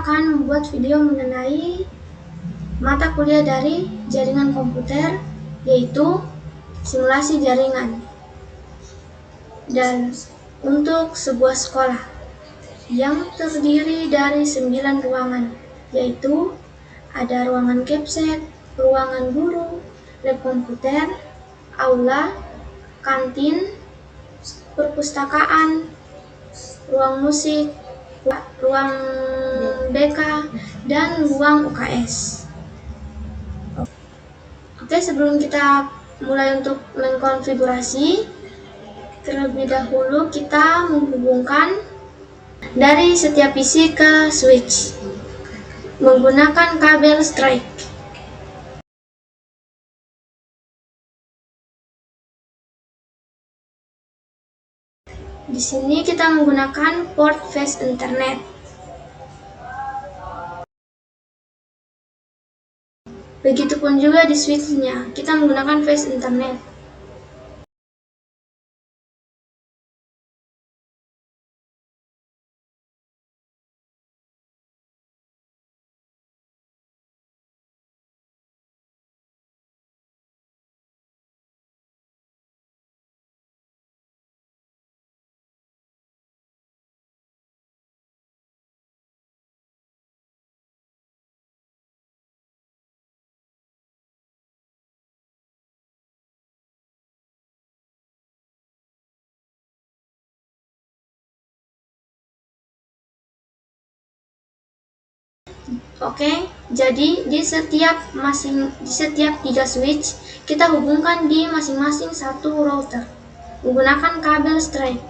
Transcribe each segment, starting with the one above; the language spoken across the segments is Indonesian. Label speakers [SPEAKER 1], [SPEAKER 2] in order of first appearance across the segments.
[SPEAKER 1] kita akan membuat video mengenai mata kuliah dari jaringan komputer, yaitu simulasi jaringan. Dan untuk sebuah sekolah yang terdiri dari 9 ruangan, yaitu ada ruangan capsek, ruangan guru, lab komputer, aula, kantin, perpustakaan, ruang musik, ruang BK, dan ruang UKS. Oke, sebelum kita mulai untuk mengkonfigurasi, terlebih dahulu kita menghubungkan dari setiap PC ke switch menggunakan kabel strike. Di sini kita menggunakan port face internet. Begitupun juga di switch-nya, kita menggunakan face internet. Oke, jadi di setiap 3 switch kita hubungkan di masing-masing satu router menggunakan kabel strike.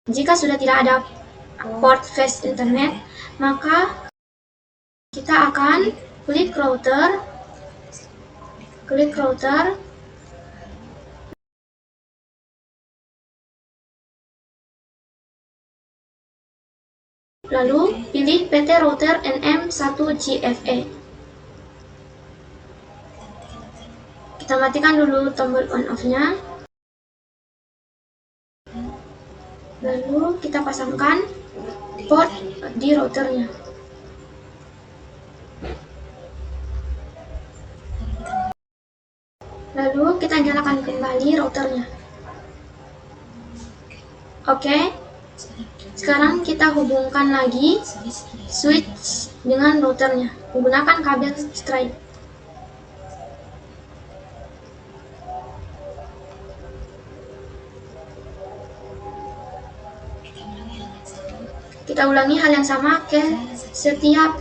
[SPEAKER 1] Jika sudah tidak ada port face internet, maka kita akan klik router, lalu pilih PT Router NM1GFE. Kita matikan dulu tombol on off-nya. Lalu kita pasangkan port di routernya. Lalu kita nyalakan kembali routernya. Oke, sekarang kita hubungkan lagi switch dengan routernya menggunakan kabel strike. Kita ulangi hal yang sama ke setiap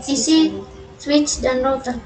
[SPEAKER 1] PC, switch, dan router.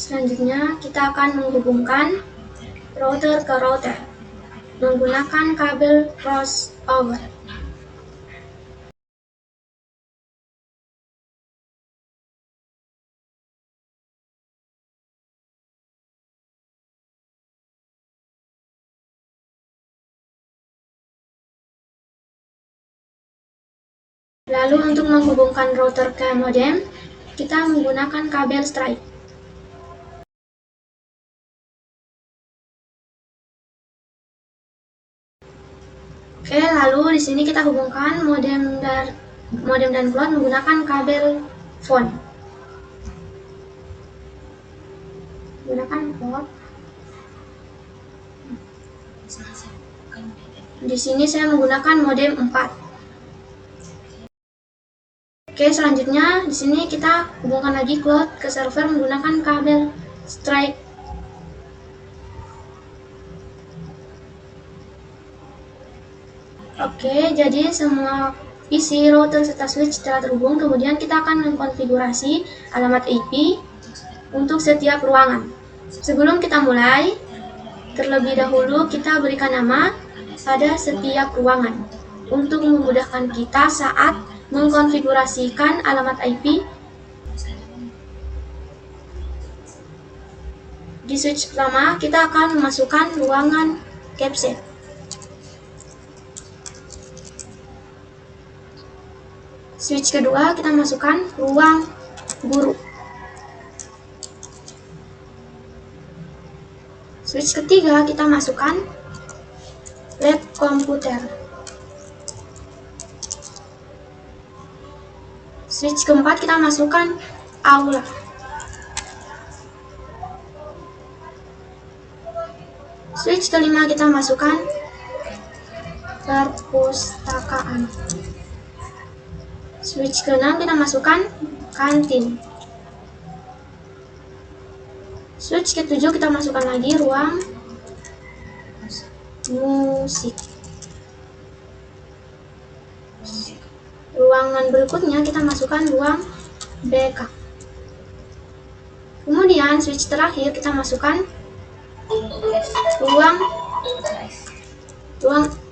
[SPEAKER 1] Selanjutnya kita akan menghubungkan router ke router menggunakan kabel crossover. Lalu untuk menghubungkan router ke modem, kita menggunakan kabel Strike. Oke, lalu di sini kita hubungkan modem dan cloud menggunakan kabel phone. Menggunakan cloud. Di sini saya menggunakan modem 4. Oke, selanjutnya di sini kita hubungkan lagi cloud ke server menggunakan kabel Strike. Oke, jadi semua PC, router, serta switch telah terhubung. Kemudian kita akan mengkonfigurasi alamat IP untuk setiap ruangan. Sebelum kita mulai, terlebih dahulu kita berikan nama pada setiap ruangan untuk memudahkan kita saat mengkonfigurasikan alamat IP. Di switch pertama, kita akan memasukkan ruangan capset. Switch kedua, kita masukkan ruang guru. Switch ketiga, kita masukkan lab komputer. Switch keempat, kita masukkan aula. Switch kelima, kita masukkan perpustakaan. Switch keenam, kita masukkan kantin. Switch ketujuh, kita masukkan lagi ruang musik. Ruangan berikutnya kita masukkan ruang backup. Kemudian switch terakhir kita masukkan ruang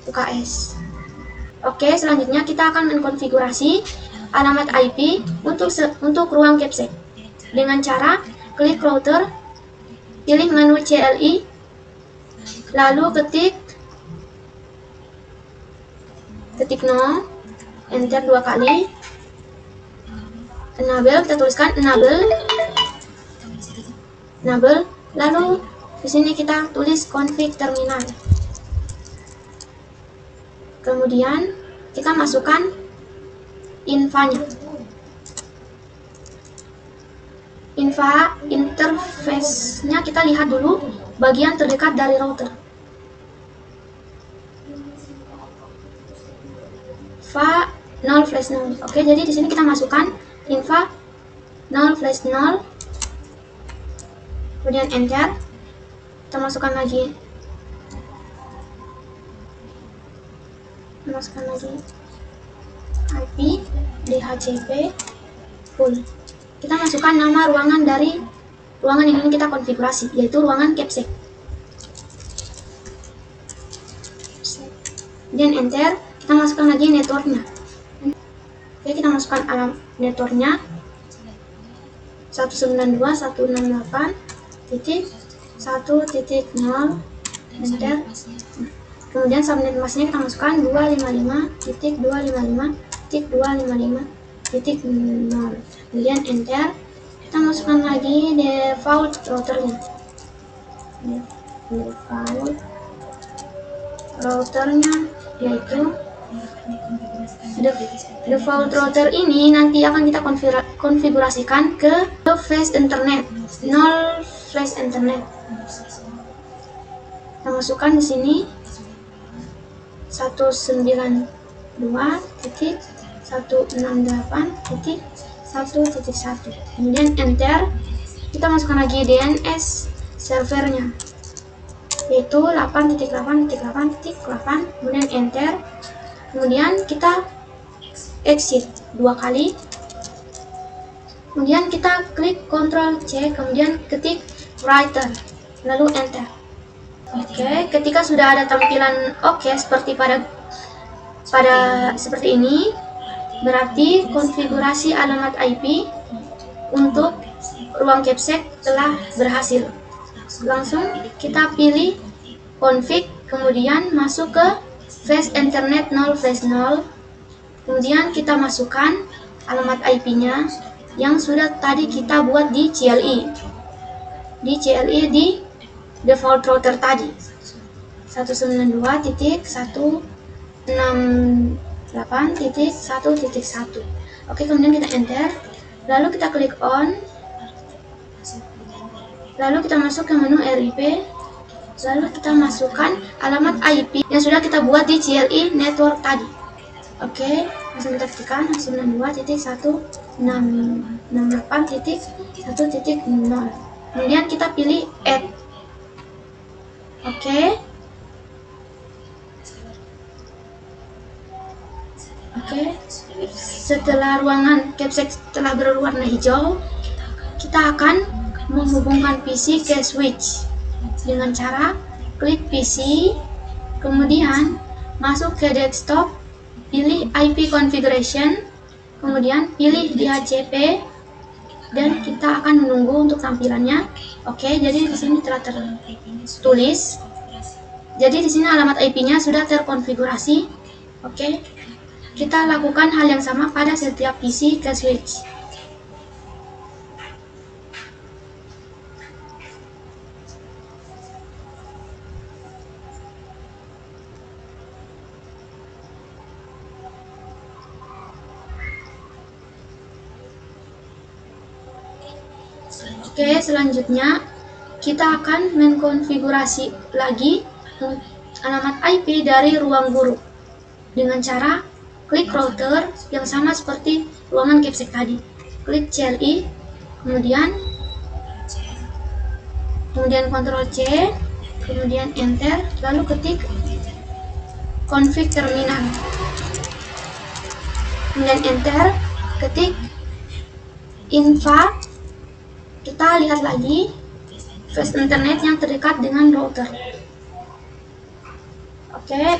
[SPEAKER 1] UKS. Oke, selanjutnya kita akan mengkonfigurasi alamat IP untuk ruang capset dengan cara klik router, pilih menu CLI, lalu ketik 0, enter 2 kali, enable, kita tuliskan enable, lalu di sini kita tulis config terminal. Kemudian kita masukkan infanya. Interface-nya kita lihat dulu bagian terdekat dari router. Infa 0/0. Oke, jadi di sini kita masukkan infa 0/0. Kemudian enter. Kita masukkan lagi. IP DHCP full. Kita masukkan nama ruangan dari ruangan yang ingin kita konfigurasi, yaitu ruangan capset. Kemudian enter. Kita masukkan lagi networknya. Oke, kita masukkan alamat networknya 192.168.1.0, enter. Kemudian subnet masknya kita masukkan 255.255.255.0. Kemudian enter. Kita masukkan lagi default routernya. Default routernya yaitu default router ini nanti akan kita konfigurasikan ke flash internet, 0 flash internet. Kita masukkan di sini 192.168.1.1. Kemudian enter. Kita masukkan lagi DNS servernya, yaitu 8.8.8.8. Kemudian enter. Kemudian kita exit 2 kali. Kemudian kita klik Ctrl C, kemudian ketik writer, lalu enter. Oke, ketika sudah ada tampilan oke seperti pada seperti ini, berarti konfigurasi alamat IP untuk ruang Capsec telah berhasil. Langsung kita pilih config, kemudian masuk ke flash internet 0/0, kemudian kita masukkan alamat IP-nya yang sudah tadi kita buat di CLI di default router tadi 192.168.1.1. Oke, kemudian kita enter, lalu kita klik on, lalu kita masuk ke menu RIP, lalu kita masukkan alamat IP yang sudah kita buat di CLI network tadi. Oke, langsung kita ketikkan 192.168.1.0. kemudian kita pilih add. Oke, setelah ruangan Capsec telah berwarna hijau, kita akan menghubungkan PC ke switch dengan cara klik PC, kemudian masuk ke desktop, pilih IP configuration, kemudian pilih DHCP, dan kita akan menunggu untuk tampilannya. Oke, jadi di sini telah tertulis. Jadi di sini alamat IP-nya sudah terkonfigurasi. Oke, kita lakukan hal yang sama pada setiap PC ke switch. Oke, selanjutnya kita akan mengkonfigurasi lagi alamat IP dari ruang guru dengan cara klik router yang sama seperti ruangan Capsec tadi. Klik CLI, kemudian Ctrl C, kemudian enter, lalu ketik config terminal, kemudian enter, ketik info. Kita lihat lagi flash internet yang terdekat dengan router. Oke,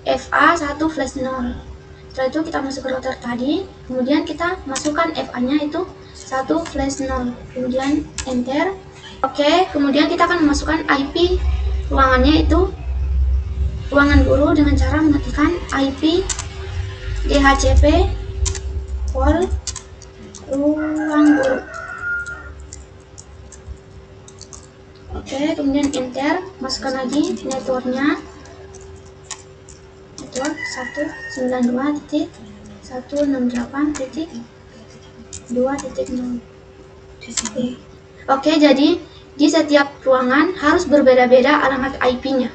[SPEAKER 1] FA1 flash 0. Setelah itu kita masuk ke router tadi, kemudian kita masukkan FA-nya itu 1 flash 0, kemudian enter. Oke, kemudian kita akan memasukkan IP ruangannya itu ruangan guru dengan cara mengetikkan IP DHCP wall ruang guru. Oke, kemudian enter, masukkan lagi networknya, network 192.168.2.0. Oke, jadi di setiap ruangan harus berbeda-beda alamat IP-nya.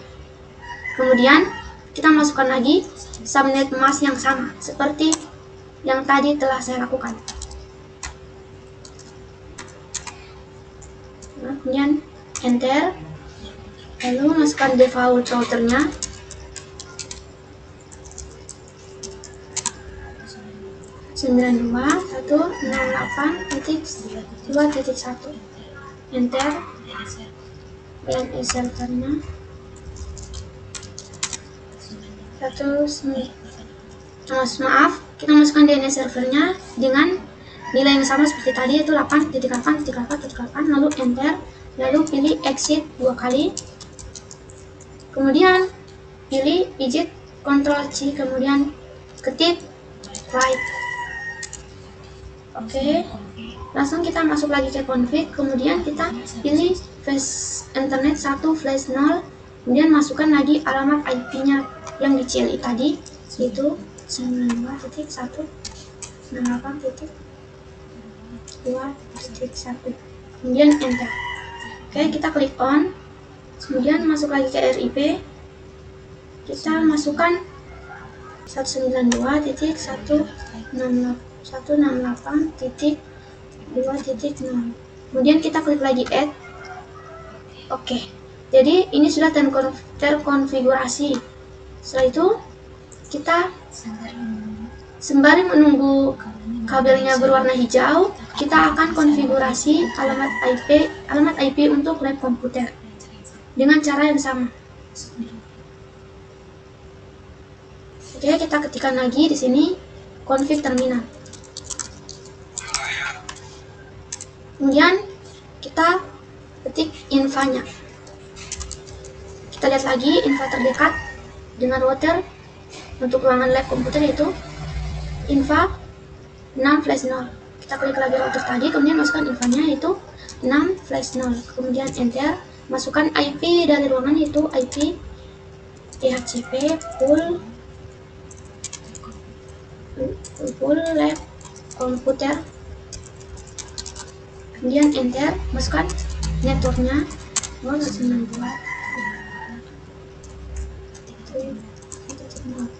[SPEAKER 1] Kemudian kita masukkan lagi subnet mask yang sama seperti yang tadi telah saya lakukan. Nah, kemudian enter, lalu masukkan default routernya, (92.168.2.1), enter, DNS servernya 100. Maaf, kita masukkan DNS servernya dengan nilai yang sama seperti tadi, yaitu 8.8.8.8, lalu enter, lalu pilih exit 2 kali, kemudian pilih pijit Ctrl C, kemudian ketik write. Oke, langsung kita masuk lagi ke config, kemudian kita pilih flash internet 1 flash 0, kemudian masukkan lagi alamat IP-nya yang di CLI tadi, yaitu 92.168.2.1, kemudian enter. Oke, kita klik on, kemudian masuk lagi ke RIP, kita masukkan 192.168.2.0, kemudian kita klik lagi add. Oke, jadi ini sudah terkonfigurasi. Setelah itu kita Sembari menunggu kabelnya berwarna hijau, kita akan konfigurasi alamat IP untuk lab komputer dengan cara yang sama. Oke, kita ketikkan lagi di sini config terminal. Kemudian kita ketik infanya. Kita lihat lagi info terdekat dengan router untuk ruangan lab komputer yaitu info 6/0. Kita klik lagi router tadi, kemudian masukkan infonya yaitu 6/0. Kemudian enter, masukkan IP dari ruangan yaitu IP DHCP full lab komputer. Kemudian enter, masukkan networknya 092.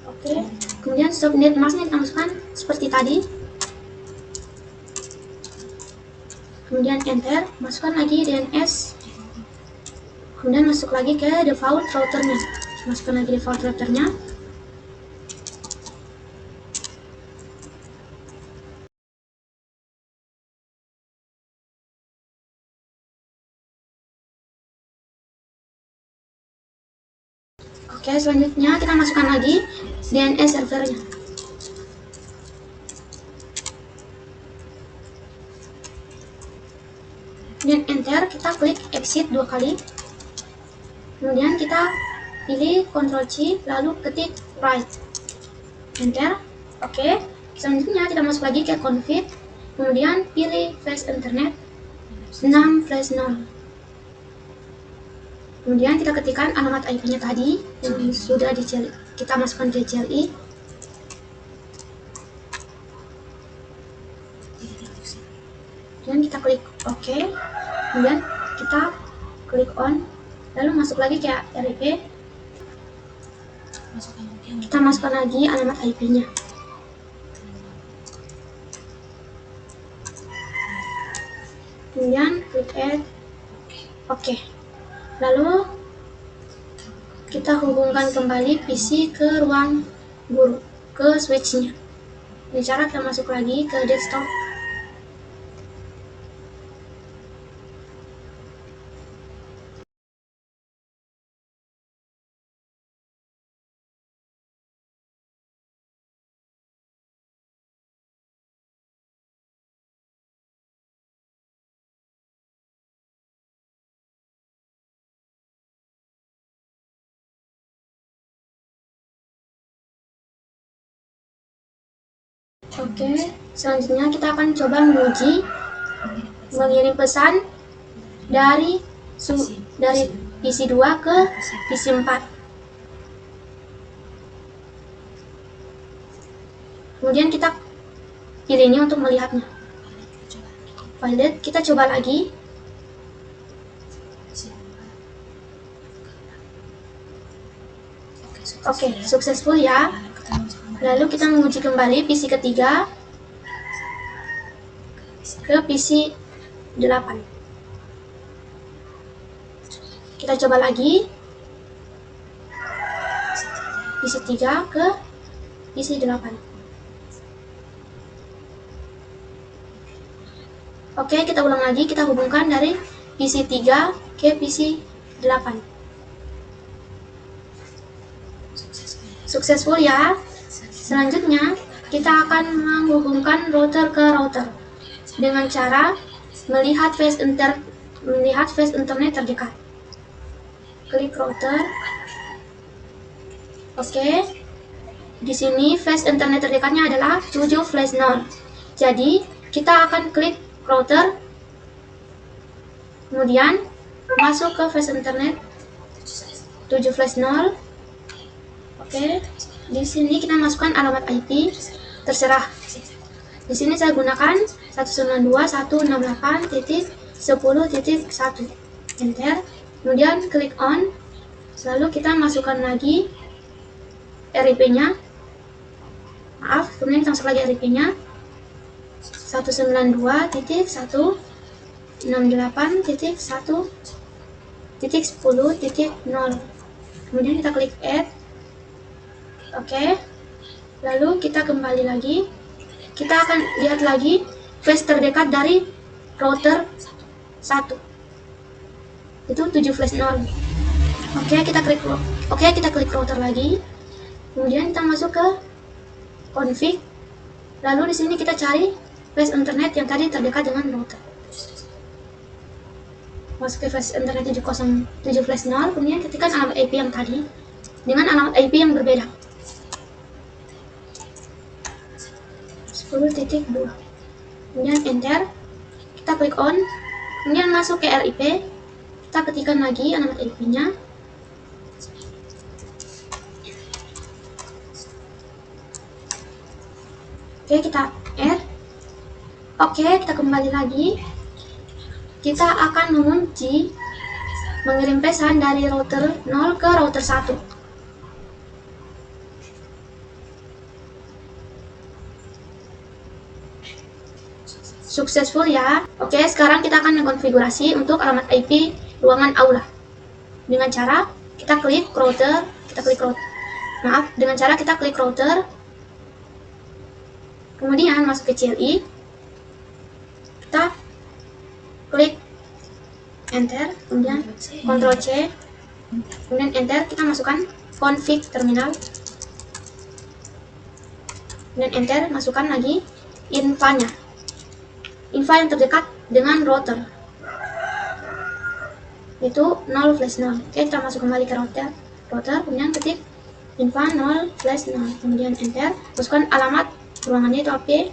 [SPEAKER 1] Oke, kemudian subnet masknya kita masukkan seperti tadi. Kemudian enter, masukkan lagi DNS. Kemudian masuk lagi ke default routernya. Masukkan lagi default routernya. Oke, selanjutnya kita masukkan lagi DNS servernya. Kemudian enter, kita klik exit 2 kali. Kemudian kita pilih Ctrl C, lalu ketik write. Enter. Oke, selanjutnya kita masuk lagi ke config. Kemudian pilih flash internet 6/0. Kemudian kita ketikkan alamat IP-nya tadi yang sudah kita masukkan ke CLI. Kemudian kita klik OK. Kemudian kita klik on. Lalu masuk lagi ke RIP. Kita masukkan lagi alamat IP-nya. Kemudian klik add. Oke. Lalu kita hubungkan kembali PC ke ruang guru, ke switch-nya. Dengan cara kita masuk lagi ke desktop. Oke, selanjutnya kita akan coba menguji mengirim pesan dari PC 2 ke PC 4. Kemudian kita pilih ini untuk melihatnya. Valid, kita coba lagi. Oke, successful ya. Lalu kita menguji kembali PC ketiga ke PC 8. Kita coba lagi PC 3 ke PC 8. Oke, kita ulang lagi, kita hubungkan dari PC 3 ke PC 8. Successful ya. Selanjutnya, kita akan menghubungkan router ke router dengan cara melihat face internet terdekat. Klik router. Oke. Di sini face internet terdekatnya adalah 7/0. Jadi, kita akan klik router. Kemudian masuk ke face internet 7/0. Oke. Di sini kita masukkan alamat IP, terserah. Di sini saya gunakan 192.168.10.1. Enter. Kemudian klik on. Lalu kita masukkan lagi RIP-nya. Maaf, kemudian kita masuk lagi RIP-nya. 192.168.1.10.0. Kemudian kita klik add. Oke. Lalu kita kembali lagi, kita akan lihat lagi flash terdekat dari router 1, itu 7 flash 0. Oke, kita klik router lagi, kemudian kita masuk ke config, lalu di sini kita cari flash internet yang tadi terdekat dengan router. Masuk ke flash internet 707 flash 0, kemudian ketikkan alamat IP yang tadi dengan alamat IP yang berbeda, 10.2. Kemudian enter, kita klik on, kemudian masuk ke RIP, kita ketikkan lagi alamat IP-nya. Oke, kita add. Oke, kita kembali lagi. Kita akan mengunci mengirim pesan dari router 0 ke router 1. Successful ya. Oke, sekarang kita akan mengkonfigurasi untuk alamat IP ruangan aula. Dengan cara kita klik router, dengan cara kita klik router, kemudian masuk ke CLI, kita klik enter, kemudian Ctrl C, kemudian enter, kita masukkan config terminal, kemudian enter, masukkan lagi info-nya, info yang terdekat dengan router, itu 0 flash 0. Oke, kita masuk kembali ke router, kemudian ketik info 0 flash 0, kemudian enter, masukkan alamat ruangannya itu AP,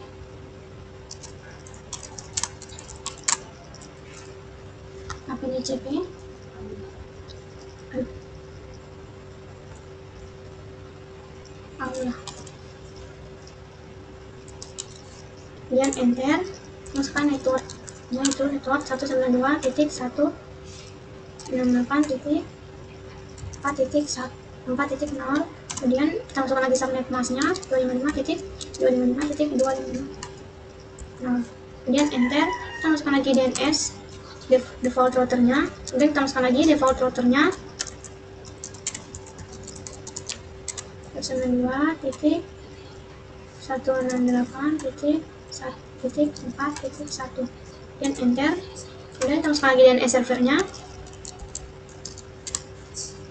[SPEAKER 1] ini CP, aula, kemudian enter, masukkan network, yaitu network 192.168.4.0, kemudian kita masukkan lagi subnet masknya 255.255.255, kemudian enter, kita masukkan lagi DNS default routernya, kemudian kita masukkan lagi default routernya 192.168.4.1, dan enter, kemudian kita masukkan lagi DNS servernya,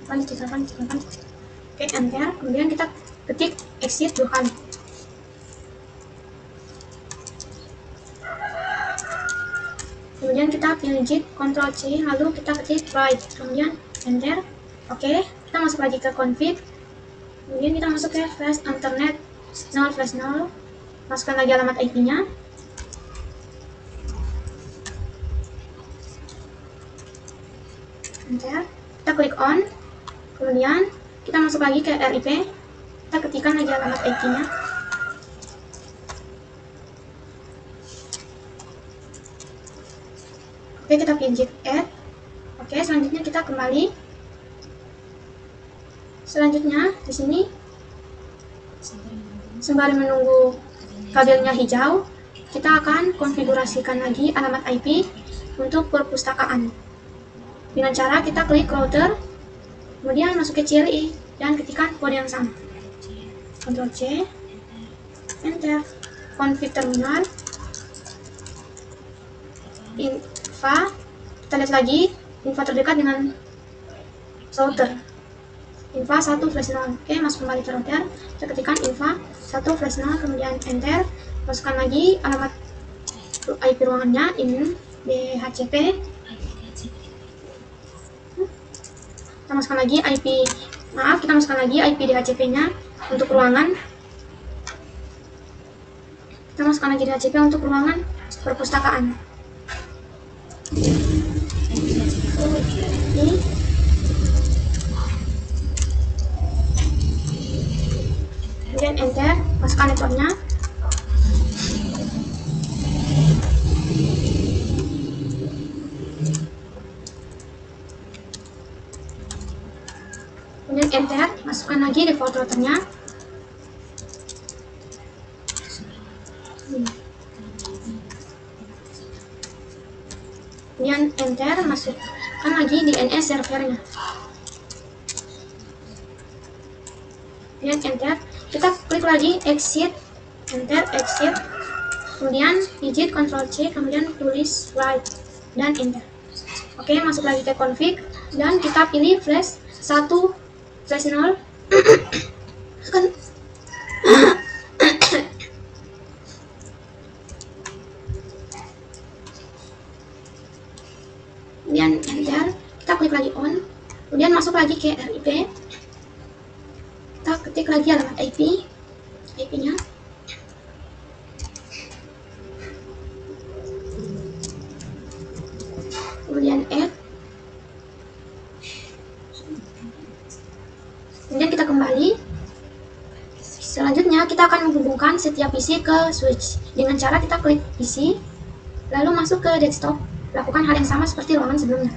[SPEAKER 1] oke, enter, kemudian kita ketik exit 2 kali. Kemudian kita pilih Ctrl C, lalu kita ketik write, kemudian enter. Oke, kita masuk lagi ke config, kemudian kita masuk ke flash internet 0 flash 0, masukkan lagi alamat IP-nya, enter, kita klik on, kemudian kita masuk lagi ke RIP, kita ketikkan lagi alamat IP-nya, oke, kita pilih add. Oke, selanjutnya kita kembali. Selanjutnya di sini sembari menunggu kabelnya hijau, kita akan konfigurasikan lagi alamat IP untuk perpustakaan. Dengan cara kita klik router, kemudian masuk ke CLI dan ketikkan kode yang sama. Ctrl C, enter, config terminal, info, kita lihat lagi info terdekat dengan router, info 1 flash 0. Oke, masuk kembali ke router, kita ketikkan info 1 flash 0, kemudian enter, masukkan lagi alamat IP ruangannya, ini DHCP, kita masukkan lagi IP DHCP nya untuk ruangan, kita masukkan lagi DHCP untuk ruangan perpustakaan. Kemudian enter, masukkan networknya, kemudian enter, masukkan lagi default routernya, kemudian enter, masukkan lagi DNS servernya, kemudian enter, Kita klik lagi exit, enter exit, kemudian digit Ctrl C, kemudian tulis write dan enter. Oke, masuk lagi ke config dan kita pilih flash 1 flash 0 kemudian enter, kita klik lagi on, kemudian masuk lagi ke RIP, kita ketik lagi alamat IP-nya, kemudian add, kemudian kita kembali. Selanjutnya kita akan menghubungkan setiap PC ke switch dengan cara kita klik PC, lalu masuk ke desktop, lakukan hal yang sama seperti ruangan sebelumnya.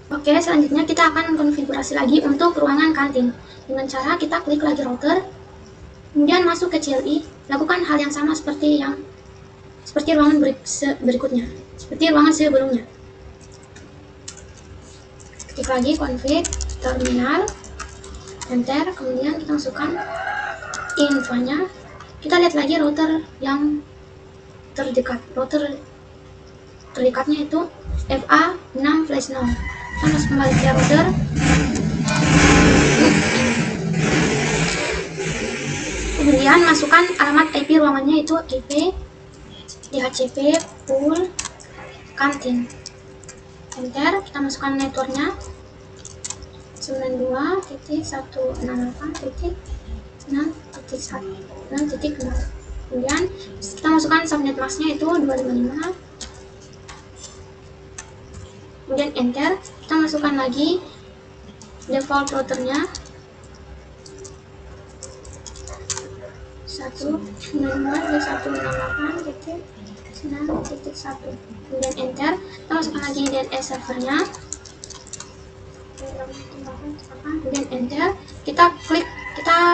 [SPEAKER 1] Oke, selanjutnya kita akan mengkonfigurasi lagi untuk ruangan kantin dengan cara kita klik lagi router, kemudian masuk ke CLI, lakukan hal yang sama seperti ruangan berikutnya, seperti ruangan sebelumnya. Ketik lagi config terminal, enter, kemudian kita masukkan infonya. Kita lihat lagi router yang terdekat. Router terdekatnya itu FA6/0. Kita masuk kembali ke router. Kemudian masukkan alamat IP ruangannya itu IP DHCP pool kantin. Enter, kita masukkan networknya 92.168.6.0. Kemudian kita masukkan subnet masknya itu 255. Kemudian enter, kita masukkan lagi default routernya 192.168.9.1. Kemudian enter, kita masukkan lagi DNS servernya, kemudian enter, kita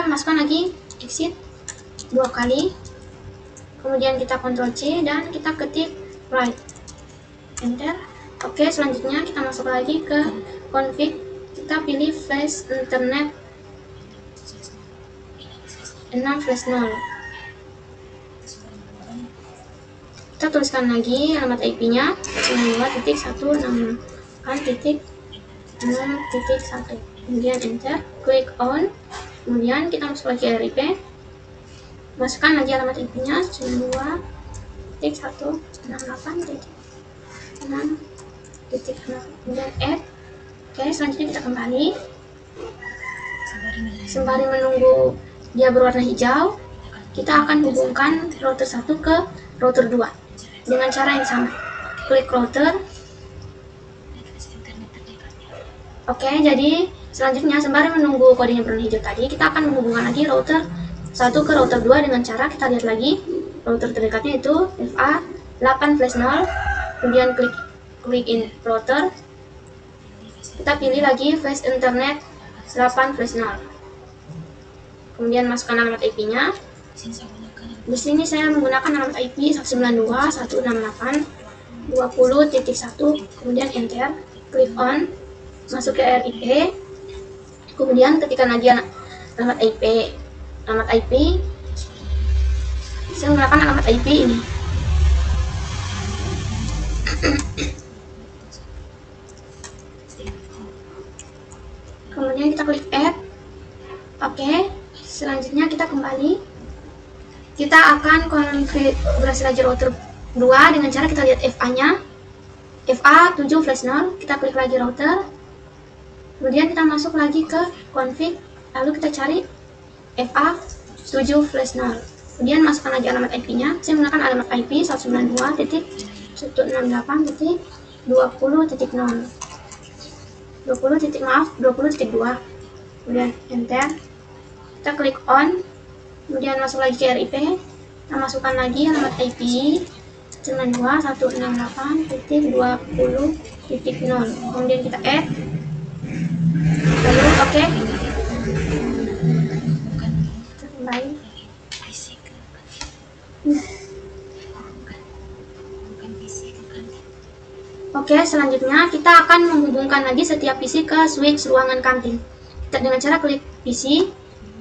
[SPEAKER 1] masukkan lagi exit 2 kali, kemudian kita Ctrl C dan kita ketik write, enter. Oke, selanjutnya kita masuk lagi ke config, kita pilih flash internet 6/0. Kita tuliskan lagi alamat IP-nya 92.168.6.1. Kemudian enter, klik on, kemudian kita masuk lagi RIP, masukkan lagi alamat IP-nya 92.168.6. kemudian add. Oke, selanjutnya kita kembali. Sembari menunggu dia berwarna hijau, kita akan hubungkan router 1 ke router 2 dengan cara yang sama. Klik router. Oke, jadi selanjutnya sembari menunggu kodenya berwarna hijau tadi, kita akan menghubungkan lagi router 1 ke router 2 dengan cara kita lihat lagi router terdekatnya itu FA8/0. Kemudian klik in router, kita pilih lagi flash internet 8/0. Kemudian masukkan alamat IP-nya. Di sini saya menggunakan alamat IP 192.168.20.1. Kemudian enter, klik on, masuk ke RIP. Kemudian ketikkan lagi alamat IP. Saya menggunakan alamat IP ini. Kemudian kita klik add. Oke, selanjutnya kita kembali. Kita akan konfigurasi lagi router 2 dengan cara kita lihat FA-nya, FA7/0. Kita klik lagi router, kemudian kita masuk lagi ke config, lalu kita cari FA7/0. Kemudian masukkan lagi alamat IP-nya. Saya menggunakan alamat IP 192.168.20.0. 20.2. Kemudian enter, kita klik on, kemudian masuk lagi ke RIP, kita masukkan lagi alamat IP 92.168.20.0, kemudian kita add, lalu oke. Kita kembali. Oke, selanjutnya kita akan menghubungkan lagi setiap PC ke switch ruangan kantin. Kita dengan cara klik PC,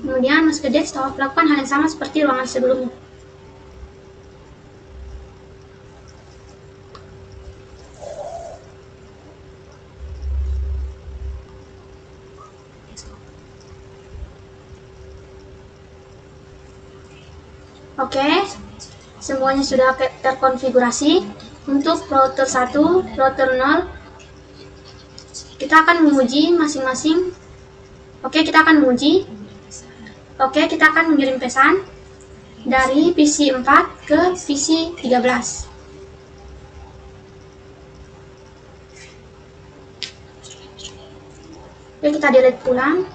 [SPEAKER 1] kemudian masuk ke desktop, lakukan hal yang sama seperti ruangan sebelumnya. Oke, semuanya sudah terkonfigurasi. Untuk router 1, router 0, kita akan menguji masing-masing. Oke, kita akan menguji. Oke, kita akan mengirim pesan dari PC 4 ke PC 13. Oke, kita delete ulang.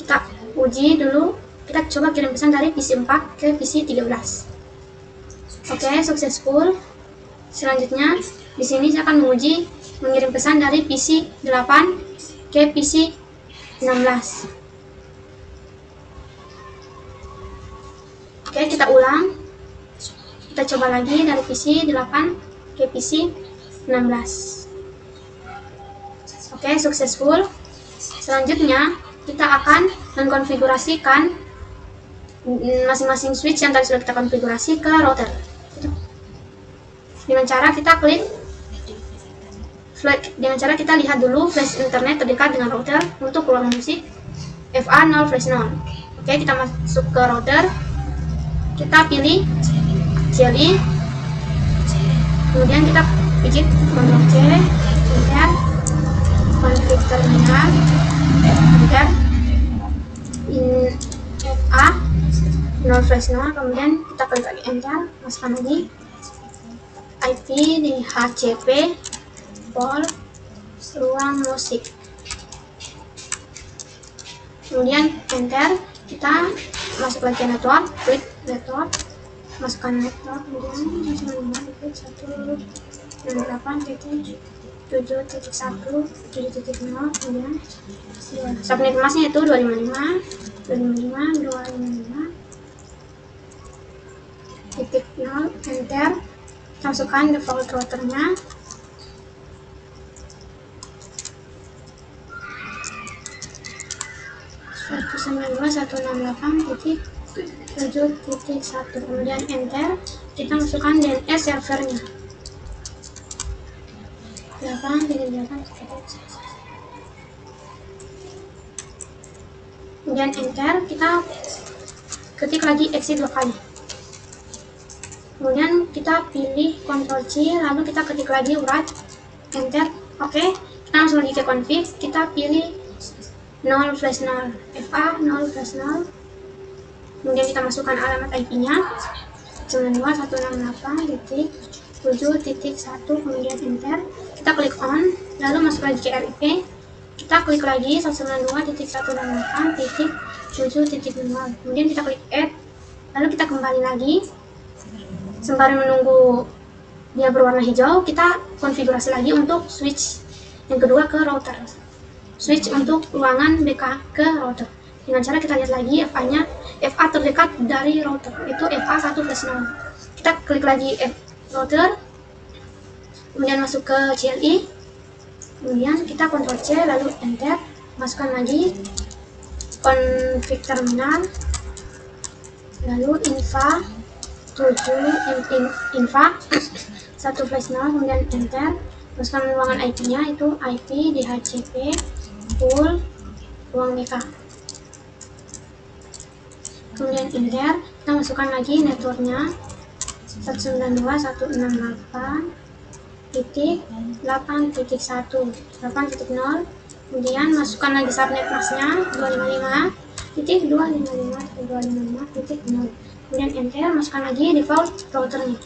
[SPEAKER 1] Kita uji dulu. Kita coba kirim pesan dari PC 4 ke PC 13. Oke, successful. Selanjutnya, di sini saya akan menguji mengirim pesan dari PC 8 ke PC 16. Oke, kita ulang. Kita coba lagi dari PC 8 ke PC 16. Oke, successful. Selanjutnya, kita akan mengkonfigurasikan masing-masing switch yang tadi sudah kita konfigurasi ke router. Dengan cara kita klik dengan cara kita lihat dulu flash internet terdekat dengan router untuk ruang musik FA0 flash 0. Oke, kita masuk ke router, kita pilih CLI, kemudian kita pijit Ctrl C, enter, config terminal, enter, FA0 flash 0, kemudian kita klik lagi enter, masukkan lagi IP di HCP pol ruang musik, kemudian enter. Kita masuk lagi ke network, klik network, masukkan network, kemudian 192.168.7.1.7.0, kemudian subnet masnya itu 255.255.255.0, enter. Masukkan default routernya, (192.168.7.1), kemudian enter. Kita masukkan DNS servernya 8.3.3.1, kemudian enter. Kita ketik lagi exit 2 kali, kemudian kita pilih Ctrl C, lalu kita ketik lagi write, enter. Oke, kita langsung lagi ke config, kita pilih 0 flash 0, FA 0 flash 0, kemudian kita masukkan alamat IP-nya 92.168.7.1, kemudian enter. Kita klik on, lalu masuk lagi ke RIP, kita klik lagi 192.168.7.0, kemudian kita klik add, lalu kita kembali lagi. Sembari menunggu dia berwarna hijau, kita konfigurasi lagi untuk switch yang kedua ke router, switch untuk ruangan BK ke router. Dengan cara kita lihat lagi FA-nya, FA terdekat dari router itu FA1 flash 0. Kita klik lagi router, kemudian masuk ke CLI, kemudian kita Ctrl C lalu enter, masukkan lagi config terminal, lalu infa 1 flash 0, kemudian enter. Masukkan ruangan IP-nya itu IP di HCP pool ruang BK, kemudian enter. Kita masukkan lagi networknya 192.168.8.1, kemudian masukkan lagi subnet masknya 255.255.255.0, kemudian enter. Masukkan lagi default routernya.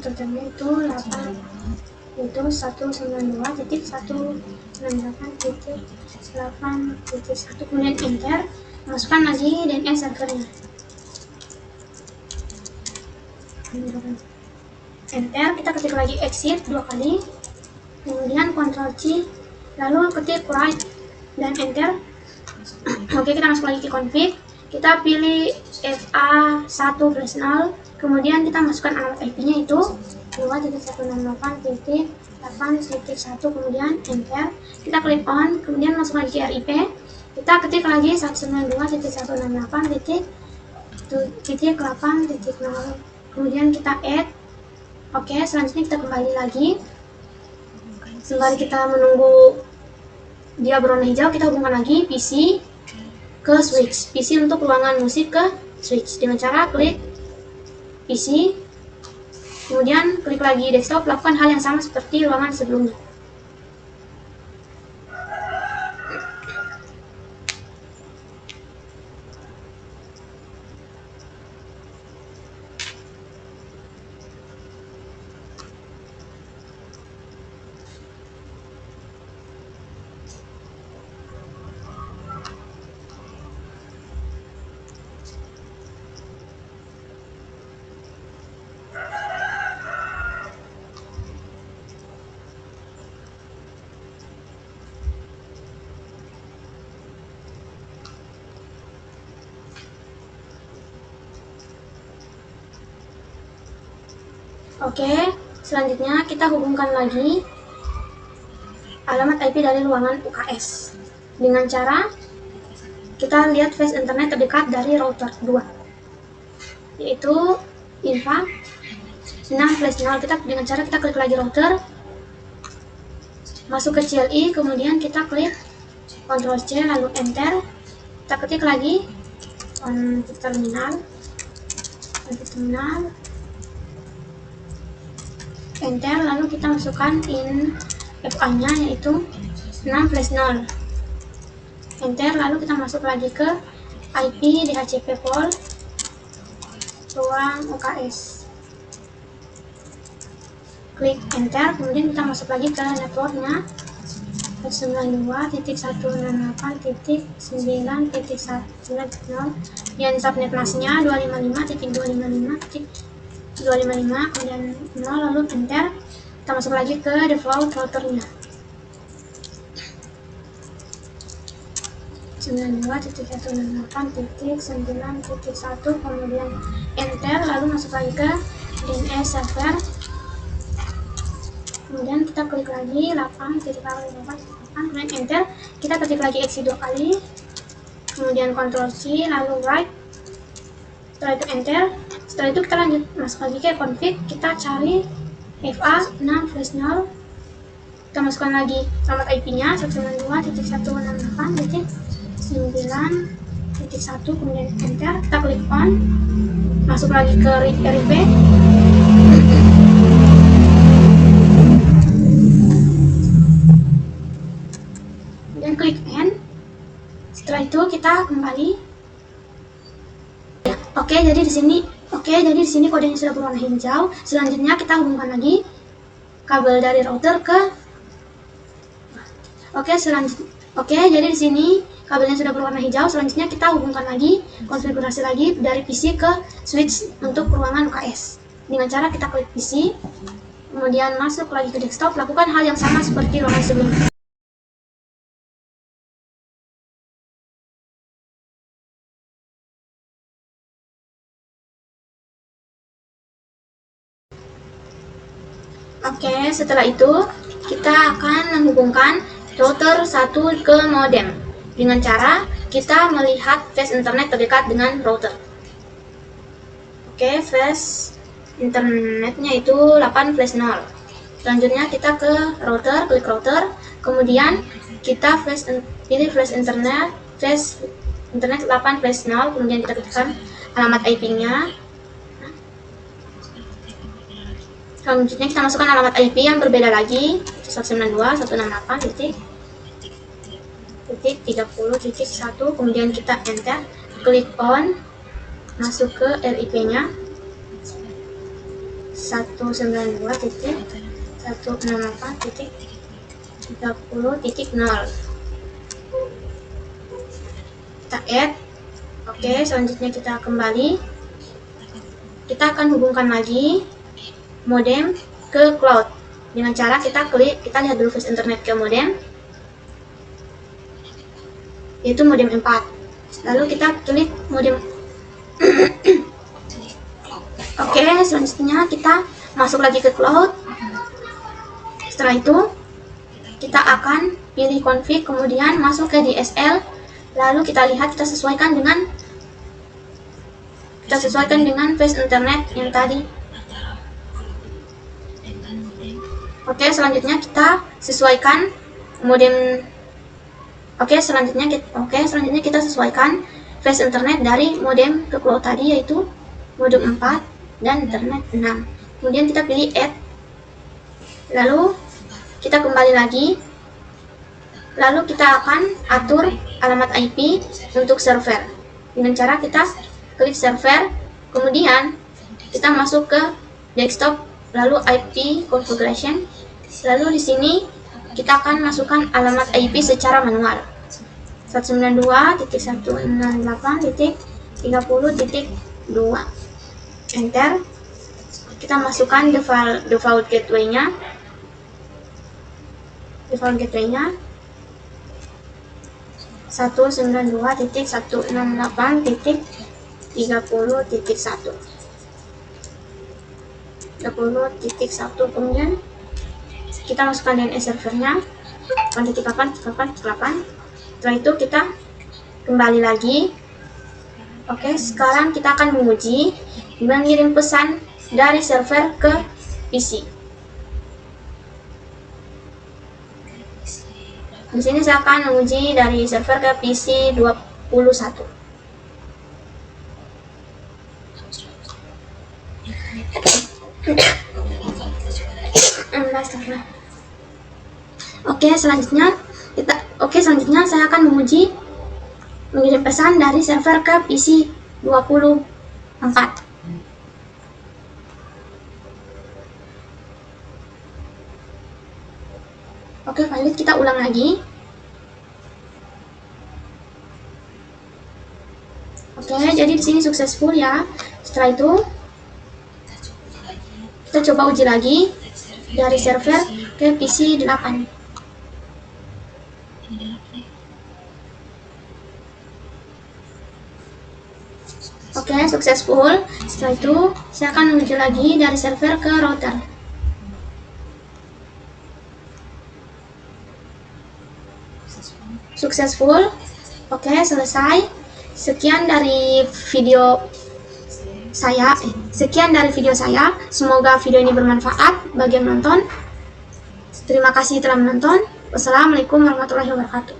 [SPEAKER 1] Routernya itu yaitu 192.168.8.1, kemudian enter, masukkan lagi DNS servernya, enter, kita ketik lagi exit 2 kali, kemudian Ctrl C, lalu ketik write dan enter. Oke, kita masuk lagi ke config, kita pilih FA1/0, kemudian kita masukkan alamat IP-nya itu 2.168.8.1, kemudian enter, kita klik on, kemudian masuk lagi ke RIP, kita ketik lagi 192.168.8.0, kemudian kita add. Oke, selanjutnya kita kembali lagi, sembari kita menunggu dia berwarna hijau, kita hubungkan lagi PC ke switch, PC untuk ruangan musik ke switch dengan cara klik PC, kemudian klik lagi desktop, lakukan hal yang sama seperti ruangan sebelumnya. Oke, selanjutnya kita hubungkan lagi alamat IP dari ruangan UKS dengan cara kita lihat face internet terdekat dari router 2, yaitu infa 6/0. Kita dengan cara kita klik lagi router, masuk ke CLI, kemudian kita klik Ctrl C lalu enter, kita ketik lagi terminal, enter, lalu kita masukkan in FA nya yaitu 6/0, enter, lalu kita masuk lagi ke IP DHCP port ruang UKS, klik enter, kemudian kita masuk lagi ke networknya 192.168.9.1, dan subnet masknya 255.255.255, kemudian 0, lalu enter, kita masuk lagi ke default routernya 92.168.9.1, kemudian enter, lalu masuk lagi ke DNS server, kemudian kita klik lagi 8.8.8, kemudian enter, kita ketik lagi exit 2 kali, kemudian Ctrl C lalu write, setelah itu enter, setelah itu kita lanjut masuk lagi ke config, kita cari FA 6/0, kita masukkan lagi alamat IP-nya 192.168.9.1, kemudian enter, kita klik on, masuk lagi ke RIP, dan klik end. Setelah itu kita kembali. Oke, jadi di sini kodenya sudah berwarna hijau. Selanjutnya kita hubungkan lagi kabel dari router ke jadi di sini kabelnya sudah berwarna hijau. Selanjutnya kita hubungkan lagi, konfigurasi lagi dari PC ke switch untuk ruangan UKS dengan cara kita klik PC, kemudian masuk lagi ke desktop, lakukan hal yang sama seperti ruangan sebelumnya. Oke, setelah itu kita akan menghubungkan router 1 ke modem dengan cara kita melihat face internet terdekat dengan router. Oke, face internetnya itu 8/0. Selanjutnya kita ke router, klik router, kemudian kita pilih face internet 8/0, kemudian kita ketikkan alamat IP-nya. Selanjutnya kita masukkan alamat IP yang berbeda lagi, 192.168.30.1, kemudian kita enter, klik on, masuk ke RIP-nya 192.168.8.1, 168.30.0. Kita add. Oke, selanjutnya kita kembali. Kita akan hubungkan lagi modem ke cloud dengan cara kita lihat dulu flash internet ke modem, yaitu modem 4. Lalu kita klik modem. Oke, selanjutnya kita masuk lagi ke cloud. Setelah itu kita akan pilih config, kemudian masuk ke DSL, lalu kita lihat, kita sesuaikan dengan flash internet yang tadi. Oke, selanjutnya kita sesuaikan modem. Selanjutnya kita sesuaikan flash internet dari modem ke cloud tadi, yaitu modem 4 dan internet 6. Kemudian kita pilih add. Lalu kita kembali lagi. Lalu kita akan atur alamat IP untuk server dengan cara kita klik server, kemudian kita masuk ke desktop, lalu IP configuration. Lalu di sini kita akan masukkan alamat IP secara manual. 192.168.30.2. Enter. Kita masukkan default gateway-nya. Default gateway-nya 192.168.30.1. Kemudian kita masukkan DNS servernya 1.8.8.8. Setelah itu kita kembali lagi. Oke, sekarang kita akan menguji mengirim pesan dari server ke PC. Di sini saya akan menguji dari server ke PC 21. Selanjutnya saya akan menguji mengirim pesan dari server ke PC 24. Oke, lanjut kita ulang lagi. Oke, jadi di sini successful ya. Setelah itu kita coba uji lagi dari server ke PC 8. Oke, successful. Setelah itu saya akan menguji lagi dari server ke router. Successful. Oke, selesai. Sekian dari video saya. Semoga video ini bermanfaat bagi yang menonton. Terima kasih telah menonton. Wassalamualaikum warahmatullahi wabarakatuh.